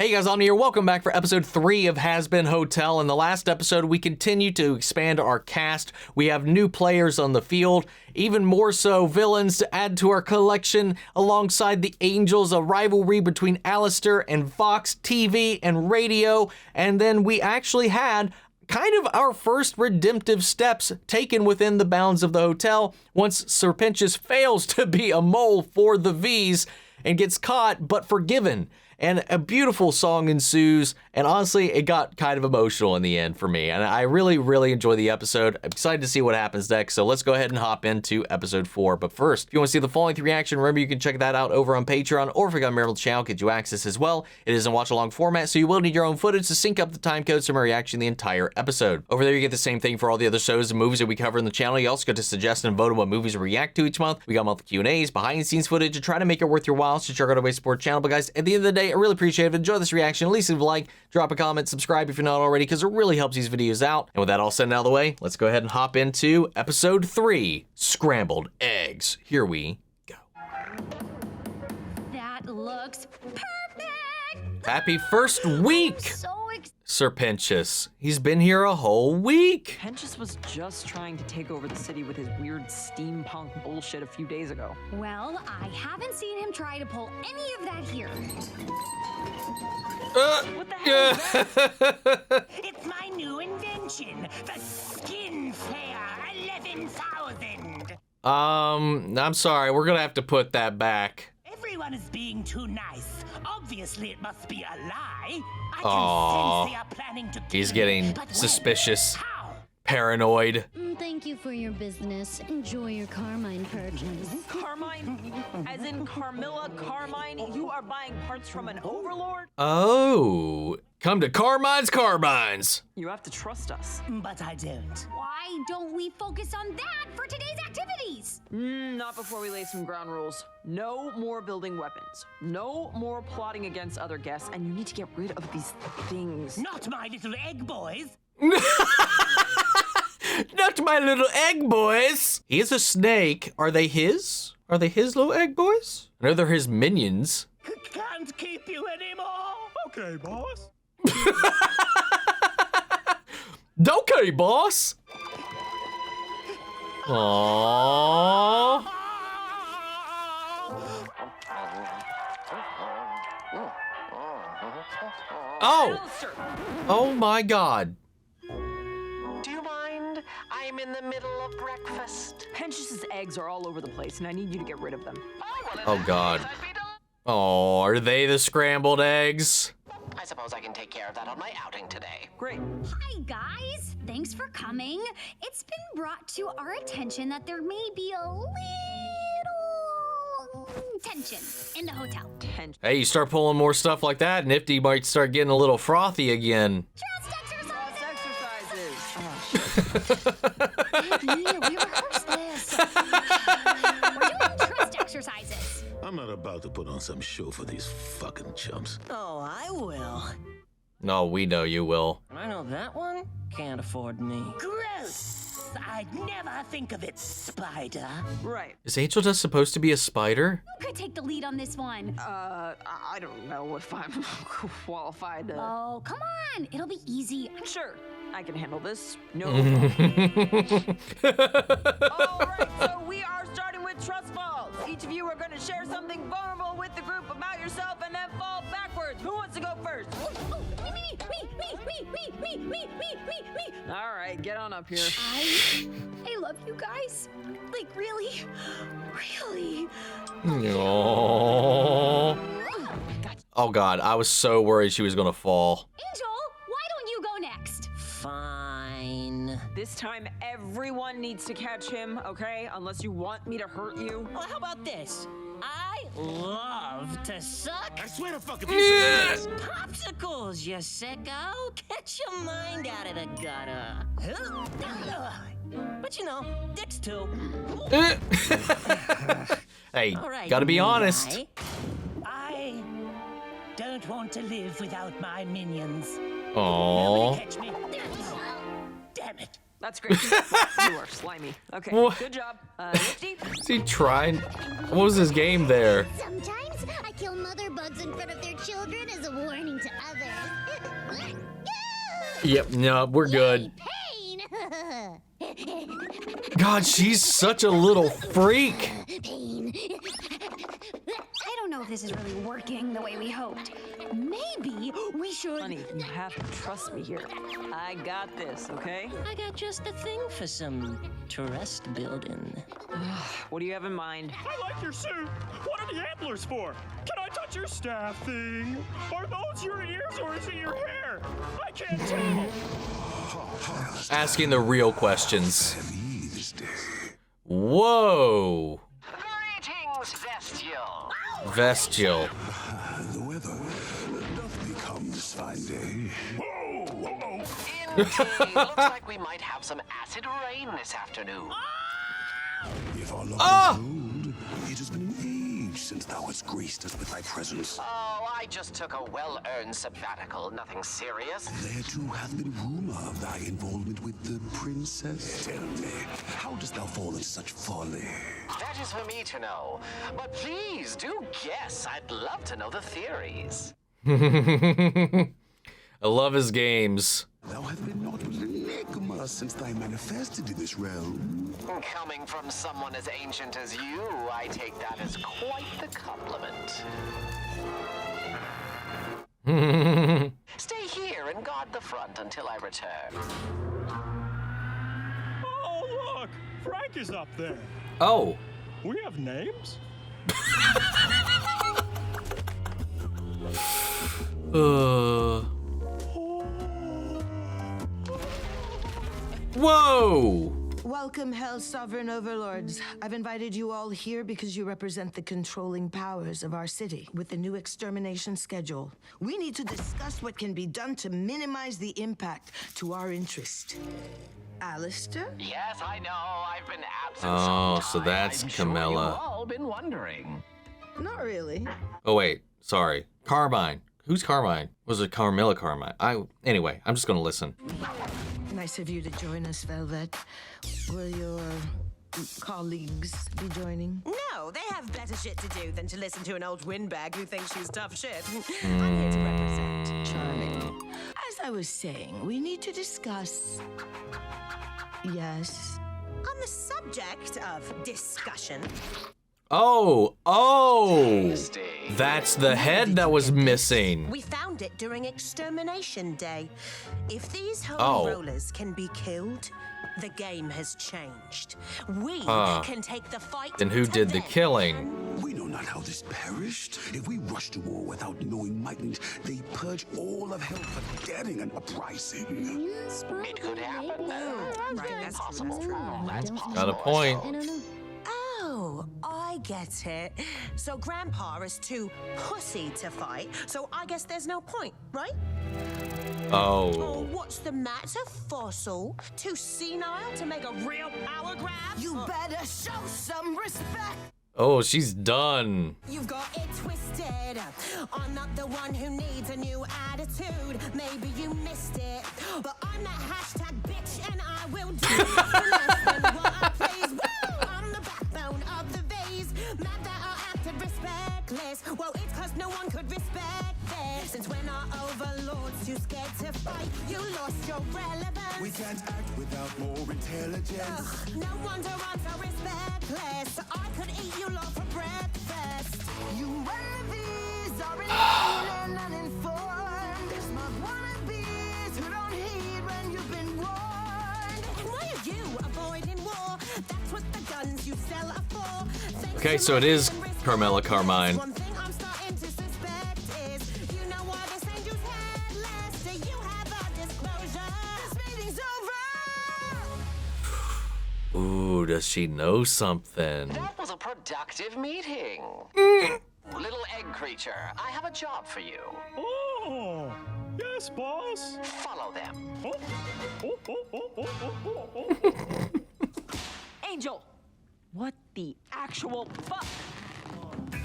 Hey guys, I'm here. Welcome back for episode 3 of HAZBIN Hotel. In the last episode, we continue to expand our cast. We have new players on the field, even more so villains to add to our collection, alongside the Angels, a rivalry between Alistair and Fox TV and radio. And then we actually had kind of our first redemptive steps taken within the bounds of the hotel once Serpentius fails to be a mole for the V's and gets caught but forgiven. And a beautiful song ensues, and honestly, it got kind of emotional in the end for me. And I really, really enjoy the episode. I'm excited to see what happens next, so let's go ahead and hop into episode 4. But first, if you want to see the full length reaction, remember you can check that out over on Patreon, or if you got a member of the channel, get you access as well. It is in watch-along format, so you will need your own footage to sync up the time codes from our reaction the entire episode. Over there, you get the same thing for all the other shows and movies that we cover in the channel. You also get to suggest and vote on what movies we react to each month. We got monthly Q&As, behind-the-scenes footage, to try to make it worth your while, so check out our way to support the channel. But guys, at the end of the day, I really appreciate it. Enjoy this reaction, at least leave a like, drop a comment, subscribe if you're not already, because it really helps these videos out. And with that all said and out of the way, let's go ahead and hop into episode 3, Scrambled Eggs. Here we go. That looks perfect! Happy first week, Serpentius. He's been here a whole week. Serpentius was just trying to take over the city with his weird steampunk bullshit a few days ago. Well, I haven't seen him try to pull any of that here. What the hell is that? It's my new invention, the Skin Fair 11,000. I'm sorry, we're gonna have to put that back. Everyone is being too nice. Obviously, it must be a lie. I Aww. can sense they are planning to kill He's me, getting but when? suspicious, How? paranoid. Thank you for your business. Enjoy your Carmine purchase. Carmine? As in Carmilla Carmine? You are buying parts from an overlord? Oh, come to Carmine's Carbines. You have to trust us. But I don't. Why don't we focus on that for today's activities? Not before we lay some ground rules. No more building weapons. No more plotting against other guests, and you need to get rid of these things. Not my little egg boys. Not my little egg boys. He is a snake. Are they his? Are they his little egg boys? I know they're his minions. Can't keep you anymore. Okay, boss. Okay, boss. Aww. Oh. Alistair! Oh my God. Do you mind? I'm in the middle of breakfast. Serpentius's eggs are all over the place, and I need you to get rid of them. Oh God. Oh, are they the scrambled eggs? I suppose I can take care of that on my outing today. Great. Hi, guys. Thanks for coming. It's been brought to our attention that there may be a little tension in the hotel. Tension. Hey, you start pulling more stuff like that, Nifty might start getting a little frothy again. Trust exercises! Exercises. Yeah, we rehearsed this. We're doing trust exercises. I'm not about to put on some show for these fucking chumps. Oh, I will. No, we know you will. I know that one can't afford me. Gross! I'd never think of it, Spider. Right. Is Angel Dust supposed to be a spider? Who could take the lead on this one? I don't know if I'm qualified to... Oh, come on. It'll be easy. Sure, I can handle this. No problem. All right, so we are starting with trust falls. Each of you are going to share something vulnerable with the group about yourself and then fall backwards. Who wants to go first? Oh, me. All right, get on up here. I love you guys. Like, really? Aww. Oh God, I was so worried she was gonna fall. Angel, why don't you go next? Fine. This time, everyone needs to catch him, okay? Unless you want me to hurt you. Well, how about this? I love to suck I swear to fucking piece of ass. popsicles, you sicko. Get your mind out of the gutter. But you know, dicks too. Hey, All right, gotta be honest. guy. I don't want to live without my minions. Aww. Catch me. Damn it. That's great. You are slimy. Okay, What? good job. Nifty? Is he trying? What was his game there? Sometimes What? I kill mother bugs in front of their children as a warning to others. Yep, no, we're good. Pain! God, she's such a little freak. Pain. I don't know if this is really working the way we hoped. Maybe we should. Honey, you have to trust me here. I got this, okay? I got just the thing for some trust building. What do you have in mind? I like your suit. What are the antlers for? Can I touch your staff thing? Are those your ears or is it your hair? I can't tell. Asking the real questions. Whoa. Greetings, Vestial. Vestial. The weather doth become this fine day. Indeed, looks like we might have some acid rain this afternoon. If our luck is told, it has been an age since thou hast graced us with thy presence. Oh, I just took a well-earned sabbatical, nothing serious. There too hath been rumor of thy involvement with the princess. Tell me, how dost thou fall in such folly? That is for me to know. But please do guess. I'd love to know the theories. I love his games. Thou hast been naught but an enigma since thy manifested in this realm. Coming from someone as ancient as you, I take that as quite the compliment. Stay here and guard the front until I return. Oh, look! Frank is up there. Oh. We have names? Whoa! Welcome, Hell's sovereign overlords. I've invited you all here because you represent the controlling powers of our city with the new extermination schedule. We need to discuss what can be done to minimize the impact to our interest. Alistair? Yes, I know. I've been absent. Oh, some so time. that's I'm sure Camilla. you've all been wondering. Not really. Oh wait, sorry. Carmine. Who's Carmine? Was it Carmilla Carmine? Anyway, I'm just gonna listen. Nice of you to join us, Velvet. Will your colleagues be joining? No, they have better shit to do than to listen to an old windbag who thinks she's tough shit. I'm here to represent. Charming. As I was saying, we need to discuss... Yes? On the subject of discussion, Oh, that's the head that was missing. we found it during Extermination Day. If these home Oh. rollers can be killed, the game has changed. We can take the fight. Then who to did the them. killing? We know not how this perished. If we rush to war without knowing mightn't, they purge all of hell, forgetting an uprising. It could happen. Right, that's possible. That's Got a point. I don't know. Oh, I get it. So Grandpa is too pussy to fight, so I guess there's no point, right? Oh, Oh. what's the matter, Fossil? Too senile to make a real power grab? You better show some respect! Oh, she's done. You've got it twisted. I'm not the one who needs a new attitude. Maybe you missed it. But I'm that hashtag bitch and I will do nothing less than what I please. Woo! I'm the backbone of the vase. Mad that I acted respectless. Well, it's cause no one could respect this. Since when our overlords too scared to fight, you lost your relevance. We can't act without more intelligence. No wonder I'm so respectless. I could eat you lot for breakfast. You wannabes are insane and uninformed. Smart wannabes who don't heed when you've been warned. Why are you avoiding war? That's what the guns you sell are for. Thanks Okay, to so it is my Carmilla Carmine. One thing I'm starting to suspect is, you know why this angel's headless? Do you have a disclosure? This meeting's over. Ooh, does she know something? That was a productive meeting. Little egg creature, I have a job for you. Oh, yes, boss. Follow them. Angel! What the actual fuck?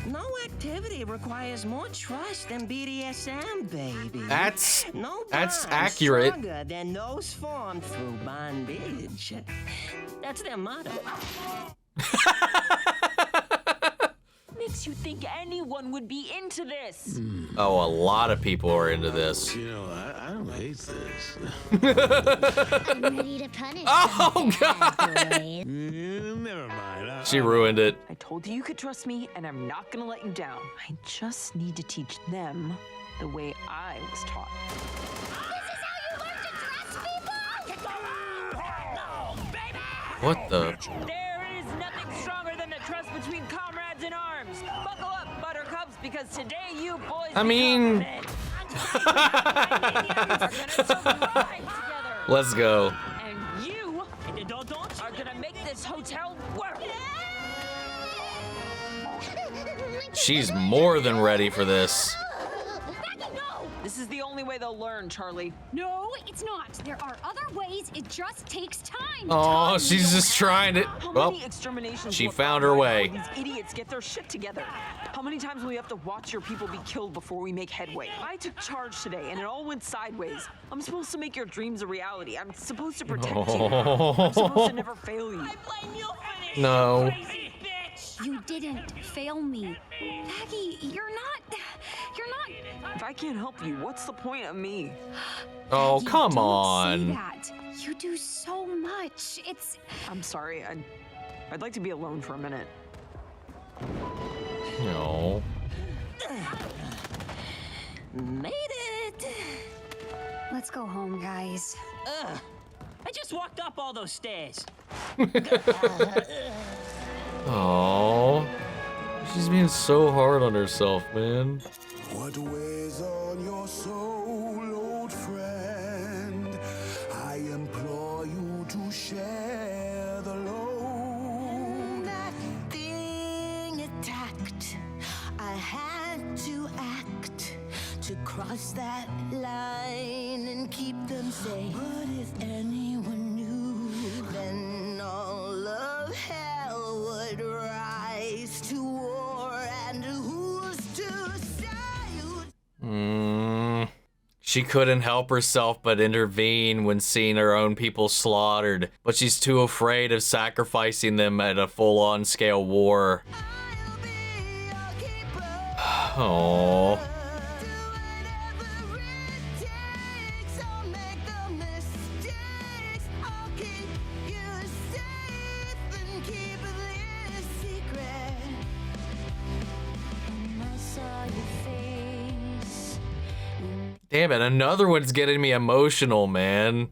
No activity requires more trust than BDSM, baby. That's No that's bond accurate. stronger than those formed through bondage. That's their motto. Makes makes you think anyone would be into this? Oh, a lot of people are into this. You know, I don't hate this. I'm ready to punish Oh, God. Never mind. She ruined it. I told you you could trust me, and I'm not gonna let you down. I just need to teach them the way I was taught. What the? There is nothing stronger than the trust between comrades in arms. Buckle up, buttercups, because today you boys I mean... Let's go. And you are gonna make this hotel work. She's more than ready for this. This is the only way they'll learn, Charlie. No, it's not. There are other ways. It just takes time. Oh, she's just trying to. How Well, many exterminations she will found her way. These idiots get their shit together. How many times will we have to watch your people be killed before we make headway? I took charge today, and it all went sideways. I'm supposed to make your dreams a reality. I'm supposed to protect you. I'm supposed to never fail you. I blame you for this. No. You didn't fail me. Vaggie, you're not. If I can't help you, what's the point of me? Oh, Vaggie, come don't on. say that. You do so much. It's. I'm sorry. I'd like to be alone for a minute. No. Made it. Let's go home, guys. Ugh. I just walked up all those stairs. Oh. She's being so hard on herself, man. What weighs on your soul, old friend? I implore you to share the load. That thing attacked. I had to act to cross that line and keep them safe. But if anyone knew, then all of hell would rise to war, and who's to say? She couldn't help herself but intervene when seeing her own people slaughtered, but she's too afraid of sacrificing them at a full-on scale war. Oh. Damn it, another one's getting me emotional, man.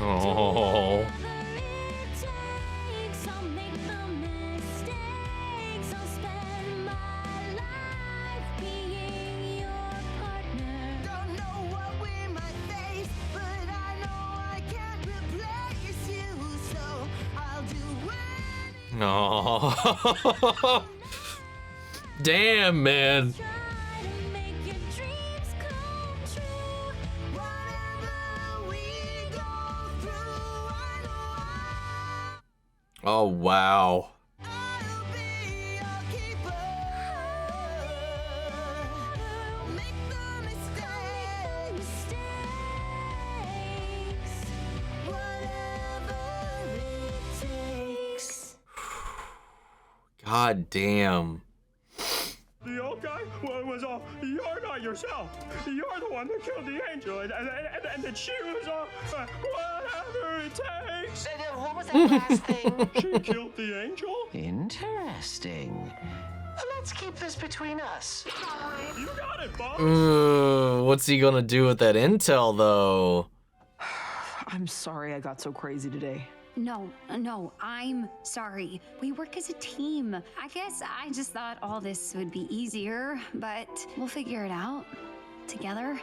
Oh. Oh. Damn, man. Oh, wow. God damn. The old guy was all, you're not yourself. You're the one that killed the angel. And then she was all, whatever it takes. What was that last thing? She killed the angel? Interesting. Let's keep this between us. You got it, boss. What's he gonna do with that intel, though? I'm sorry I got so crazy today. No, I'm sorry. We work as a team. I guess I just thought all this would be easier, but we'll figure it out together.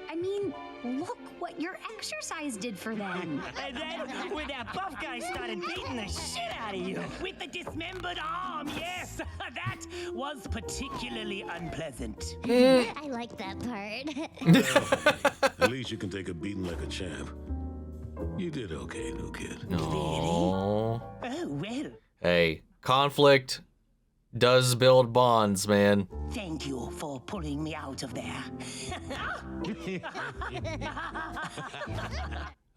I mean, look what your exercise did for them. And then when that buff guy started beating the shit out of you with the dismembered arm, yes, that was particularly unpleasant. I like that part. At least you can take a beating like a champ. You did okay, new kid. No. Oh, well. Hey, conflict does build bonds, man. Thank you for pulling me out of there.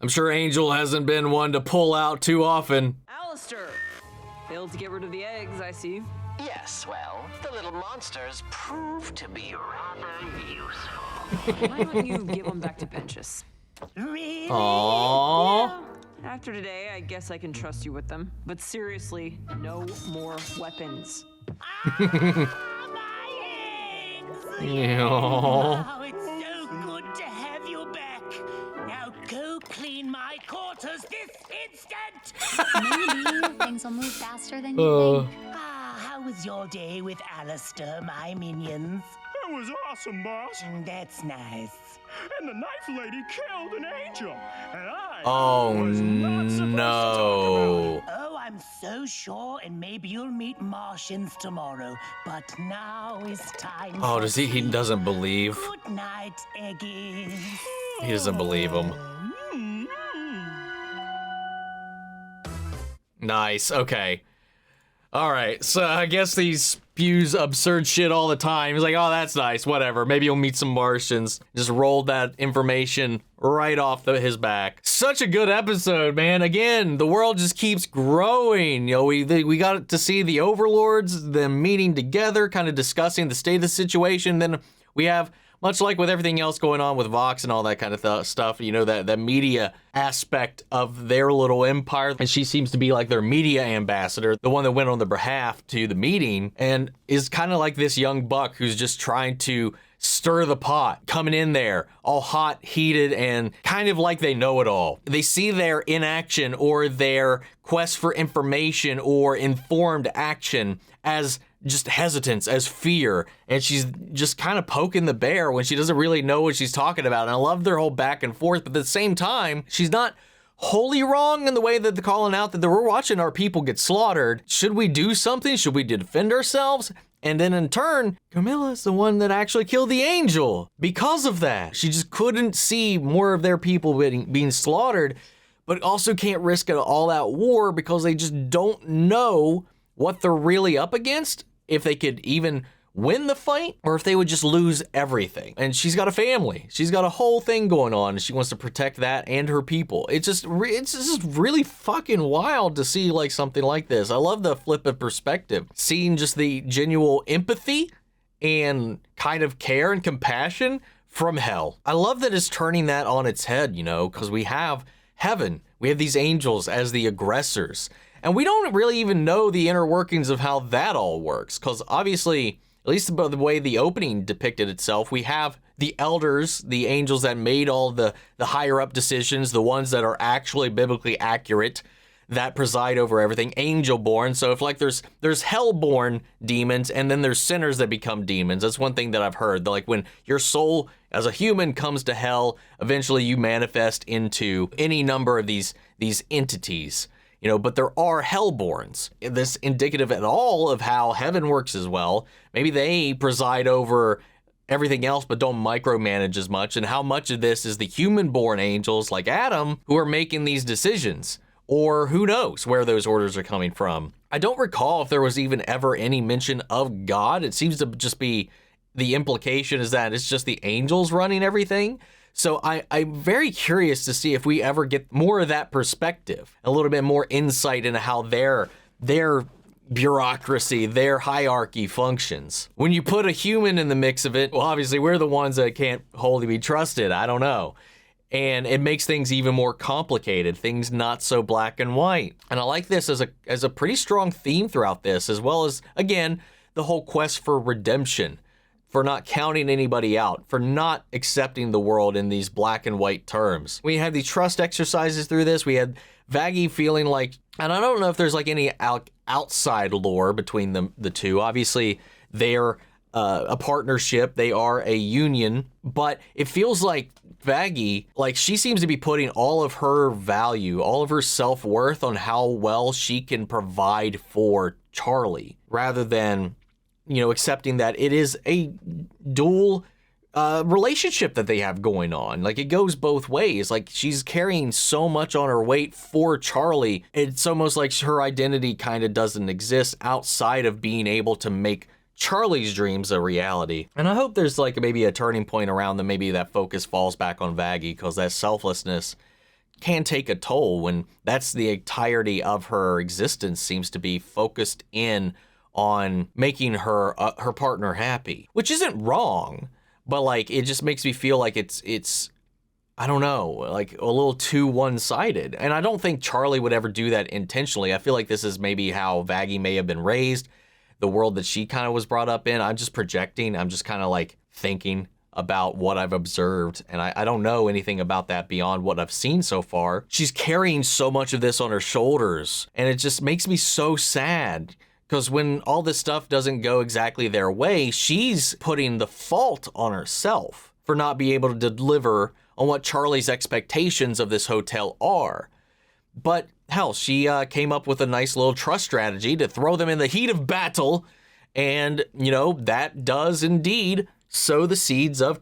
I'm sure Angel hasn't been one to pull out too often. Alistair! Failed to get rid of the eggs, I see. Yes, well, the little monsters proved to be rather useful. Why don't you give them back to Pinchus? Really? Aww. Yeah. After today, I guess I can trust you with them. But seriously, no more weapons. My eggs! Oh, it's so good to have you back. Now go clean my quarters this instant! Maybe things will move faster than you think. How was your day with Alistair, my minions? It was awesome, boss. That's nice. And the knife lady killed an angel. And I was not supposed to talk about it. Oh, I'm so sure, and maybe you'll meet Martians tomorrow. But now is time. Oh, does he? He doesn't believe. Good night, Eggies. He doesn't believe him. Nice. Okay. All right. So I guess he spews absurd shit all the time. He's like, oh, that's nice. Whatever. Maybe you'll meet some Martians. Just rolled that information right off his back. Such a good episode, man. Again, the world just keeps growing. You know, we got to see the overlords, them meeting together, kind of discussing the state of the situation. Then we have, much like with everything else going on with Vox and all that kind of stuff, you know, that media aspect of their little empire. And she seems to be like their media ambassador, the one that went on their behalf to the meeting, and is kind of like this young buck who's just trying to stir the pot, coming in there all hot, heated, and kind of like they know it all. They see their inaction or their quest for information or informed action as just hesitance, as fear, and she's just kind of poking the bear when she doesn't really know what she's talking about. And I love their whole back and forth, but at the same time, she's not wholly wrong in the way that they're calling out that we're watching our people get slaughtered. Should we do something? Should we defend ourselves? And then in turn, Camilla's the one that actually killed the angel because of that. She just couldn't see more of their people being slaughtered, but also can't risk all that war because they just don't know what they're really up against, if they could even win the fight, or if they would just lose everything. And she's got a family. She's got a whole thing going on, and she wants to protect that and her people. It's just really fucking wild to see like something like this. I love the flip of perspective, seeing just the genuine empathy and kind of care and compassion from hell. I love that it's turning that on its head, you know, because we have heaven. We have these angels as the aggressors. And we don't really even know the inner workings of how that all works, because obviously, at least the way the opening depicted itself, we have the elders, the angels that made all the higher up decisions, the ones that are actually biblically accurate, that preside over everything, angel-born. So if like there's hell-born demons, and then there's sinners that become demons. That's one thing that I've heard. Like when your soul as a human comes to hell, eventually you manifest into any number of these entities. You know, but there are hellborns. This indicative at all of how heaven works as well. Maybe they preside over everything else, but don't micromanage as much. And how much of this is the human-born angels like Adam who are making these decisions? Or who knows where those orders are coming from? I don't recall if there was even ever any mention of God. It seems to just be the implication is that it's just the angels running everything. So I'm very curious to see if we ever get more of that perspective, a little bit more insight into how their bureaucracy, their hierarchy functions. When you put a human in the mix of it, well, obviously we're the ones that can't wholly be trusted. I don't know. And it makes things even more complicated, things not so black and white. And I like this as a pretty strong theme throughout this, as well as, again, the whole quest for redemption, for not counting anybody out, for not accepting the world in these black and white terms. We had the trust exercises through this. We had Vaggie feeling like, and I don't know if there's like any outside lore between the two. Obviously, they're a partnership. They are a union, but it feels like Vaggie, like she seems to be putting all of her value, all of her self-worth on how well she can provide for Charlie, rather than, you know, accepting that it is a dual relationship that they have going on. Like it goes both ways. Like she's carrying so much on her weight for Charlie. It's almost like her identity kind of doesn't exist outside of being able to make Charlie's dreams a reality. And I hope there's like maybe a turning point around that maybe that focus falls back on Vaggie, because that selflessness can take a toll when that's the entirety of her existence seems to be focused in on making her her partner happy, which isn't wrong, but like it just makes me feel like it's I don't know, like a little too one-sided. And I don't think Charlie would ever do that intentionally. I feel like this is maybe how Vaggie may have been raised, the world that she kind of was brought up in. I'm just projecting. I'm just kind of like thinking about what I've observed. And I don't know anything about that beyond what I've seen so far. She's carrying so much of this on her shoulders. And it just makes me so sad. Because when all this stuff doesn't go exactly their way, she's putting the fault on herself for not being able to deliver on what Charlie's expectations of this hotel are. But hell, she came up with a nice little trust strategy to throw them in the heat of battle. And, you know, that does indeed sow the seeds of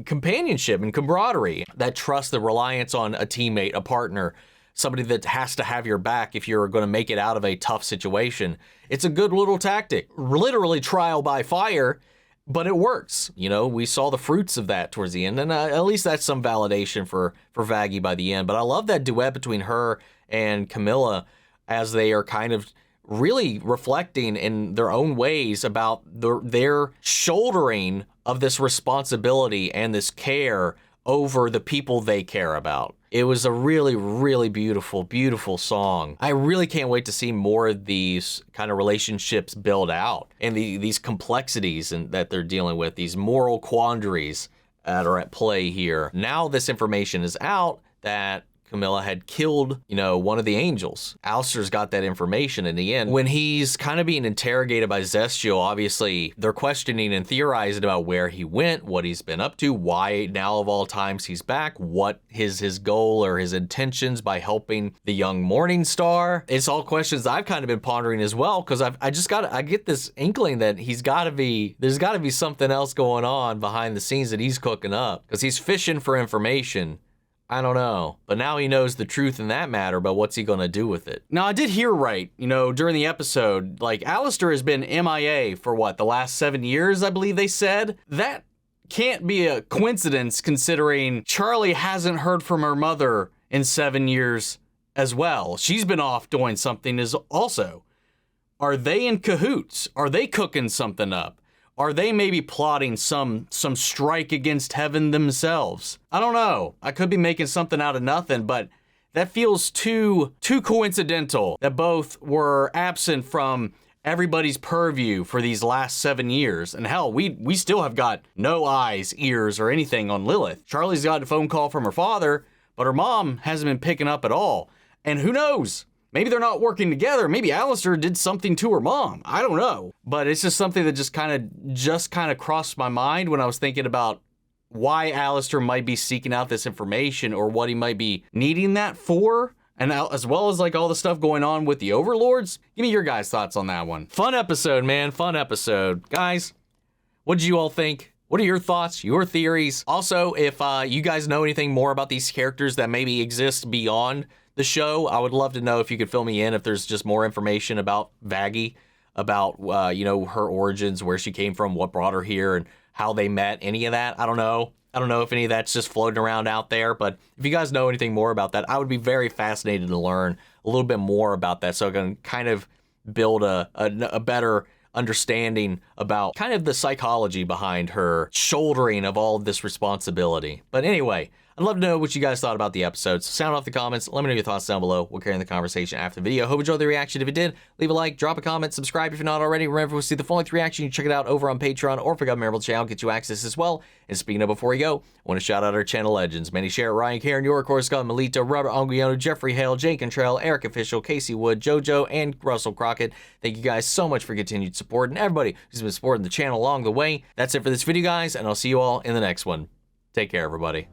companionship and camaraderie. That trust, the reliance on a teammate, a partner, somebody that has to have your back if you're going to make it out of a tough situation. It's a good little tactic. Literally trial by fire. But it works. You know, we saw the fruits of that towards the end, and at least that's some validation for Vaggie by the end. But I love that duet between her and Camilla as they are kind of really reflecting in their own ways about their shouldering of this responsibility and this care over the people they care about. It was a really, really beautiful, beautiful song. I really can't wait to see more of these kind of relationships build out and these complexities that they're dealing with, these moral quandaries that are at play here. Now this information is out that Camilla had killed, you know, one of the angels. Alistair's got that information in the end. When he's kind of being interrogated by Zestial, obviously they're questioning and theorizing about where he went, what he's been up to, why now of all times he's back, what is his goal or his intentions by helping the young Morningstar. It's all questions I've kind of been pondering as well, because I get this inkling that there's got to be something else going on behind the scenes that he's cooking up, because he's fishing for information. I don't know. But now he knows the truth in that matter, but what's he gonna do with it? Now, I did hear right, you know, during the episode, like, Alistair has been MIA for what, the last 7 years, I believe they said? That can't be a coincidence considering Charlie hasn't heard from her mother in 7 years as well. She's been off doing something also. Are they in cahoots? Are they cooking something up? Are they maybe plotting some strike against heaven themselves? I don't know. I could be making something out of nothing, but that feels too coincidental that both were absent from everybody's purview for these last 7 years. And hell, we still have got no eyes, ears, or anything on Lilith. Charlie's got a phone call from her father, but her mom hasn't been picking up at all. And who knows? Maybe they're not working together. Maybe Alistair did something to her mom. I don't know. But it's just something that just kind of crossed my mind when I was thinking about why Alistair might be seeking out this information or what he might be needing that for. And as well as like all the stuff going on with the overlords. Give me your guys' thoughts on that one. Fun episode, man. Fun episode. Guys, what did you all think? What are your thoughts, your theories? Also, if you guys know anything more about these characters that maybe exist beyond the show, I would love to know if you could fill me in if there's just more information about Vaggie, about you know, her origins, where she came from, what brought her here, and how they met, any of that. I don't know if any of that's just floating around out there, but if you guys know anything more about that, I would be very fascinated to learn a little bit more about that so I can kind of build a better understanding about kind of the psychology behind her shouldering of all of this responsibility. But anyway, I'd love to know what you guys thought about the episode. So sound off the comments. Let me know your thoughts down below. We'll carry on the conversation after the video. Hope you enjoyed the reaction. If you did, leave a like, drop a comment, subscribe if you're not already. Remember, we'll see the full length reaction. You check it out over on Patreon or if you got a memorable channel, get you access as well. And speaking of before we go, I want to shout out our channel legends. Manny Sherritt, Ryan Karen, York, Scott, Melito, Robert Anguiano, Jeffrey Hale, Jake Cantrell, Eric Official, Casey Wood, JoJo, and Russell Crockett. Thank you guys so much for continued support and everybody who's been supporting the channel along the way. That's it for this video, guys, and I'll see you all in the next one. Take care, everybody.